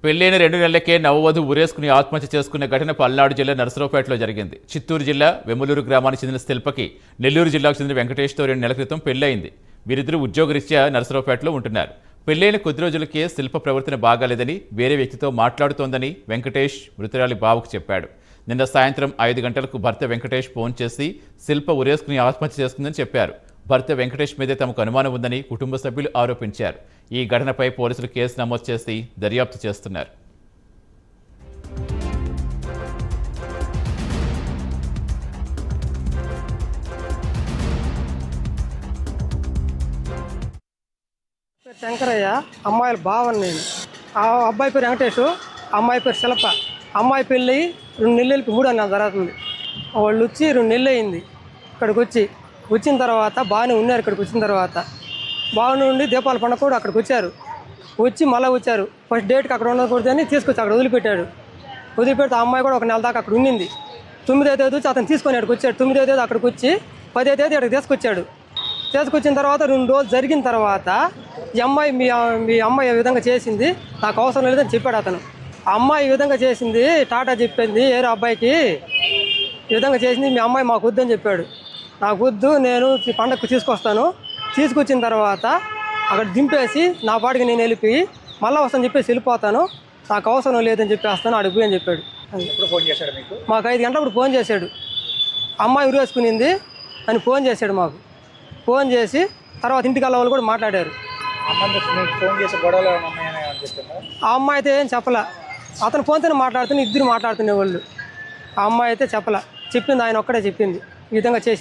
పెళ్లైన 2 నెలలకే నవవధు ఉరేసుకుని ఆత్మహత్య చేసుకున్న ఘటన పల్నాడు జిల్లా నరసరావుపేటలో జరిగింది. చిత్తూరు జిల్లా వెములూరు గ్రామానికి చెందిన శిల్పకి నెల్లూరు జిల్లాకు చెందిన వెంకటేష్తో 2 నెలల క్రితం పెళ్లయింది. వీరిద్దరూ ఉద్యోగరీత్యా నరసరావుపేటలో ఉంటున్నారు. పెళ్లైన కొద్ది రోజులకే శిల్ప ప్రవర్తన బాగాలేదని వేరే వ్యక్తితో మాట్లాడుతోందని వెంకటేష్ మృతురాలి బావకు చెప్పాడు. నిన్న సాయంత్రం 5 గంటలకు భర్త వెంకటేష్ ఫోన్ చేసి శిల్ప ఉరేసుకుని ఆత్మహత్య చేసుకుందని చెప్పారు. భర్త వెంకటేష్ మీదే తమకు అనుమానం ఉందని కుటుంబ సభ్యులు ఆరోపించారు. ఈ ఘటనపై పోలీసులు కేసు నమోదు చేసి దర్యాప్తు చేస్తున్నారు. శంకరయ్య అమ్మాయిల బావని నేను. ఆ అబ్బాయి పేరు వెంకటేష్, అమ్మాయి పేరు శిల్ప. అమ్మాయి పెళ్ళి 2 నెలలకి 3 నెలలు జరుగుతుంది. వాళ్ళు వచ్చి 2 నెలలు అయింది. ఇక్కడికి వచ్చిన తర్వాత బాగానే ఉన్నారు. ఇక్కడికి వచ్చిన తర్వాత బాగానే ఉండి దీపావళి పండుగ కూడా అక్కడికి వచ్చారు. మళ్ళీ వచ్చారు. ఫస్ట్ డేట్కి అక్కడ ఉండకూడదు అని తీసుకొచ్చి అక్కడ వదిలిపెట్టాడు. వదిలిపెడితే ఆ అమ్మాయి కూడా 1 నెల దాకా అక్కడ ఉండింది. 9వ తేదీ వచ్చి అతను తీసుకొని అక్కడికి వచ్చాడు. 9వ తేదీ అక్కడికి వచ్చి 10వ తేదీ అక్కడికి తీసుకొచ్చాడు. తీసుకొచ్చిన తర్వాత 2 రోజులు జరిగిన తర్వాత ఈ అమ్మాయి మీ అమ్మాయి ఈ విధంగా చేసింది, నాకు అవసరం లేదని చెప్పాడు అతను. ఆ అమ్మాయి ఈ విధంగా చేసింది, టాటా చెప్పింది ఏరో అబ్బాయికి ఈ విధంగా చేసింది, మీ అమ్మాయి మాకు వద్దని చెప్పాడు. నాకు వద్దు, నేను పండగకు తీసుకొస్తాను. తీసుకొచ్చిన తర్వాత అక్కడ దింపేసి నా పాటికి నేను వెళ్ళిపోయి మళ్ళీ వస్తాను చెప్పేసి వెళ్ళిపోతాను, నాకు అవసరం లేదని చెప్పేస్తాను, అడిగిపోయి అని చెప్పాడు. ఫోన్ చేశాడు మీకు? మాకు 5 గంటలప్పుడు ఫోన్ చేశాడు. అమ్మాయి ఉరేసుకునింది అని ఫోన్ చేశాడు మాకు. ఫోన్ చేసి తర్వాత ఇంటికి వెళ్ళే వాళ్ళు కూడా మాట్లాడారు. ఆ అమ్మాయి అయితే ఏం చెప్పలే. అతను ఫోన్తోనే మాట్లాడుతున్న, ఇద్దరు మాట్లాడుతునే వాళ్ళు. ఆ అమ్మాయి అయితే చెప్పలే. చెప్పింది ఆయన ఒక్కడే చెప్పింది, ఈ విధంగా చేసింది.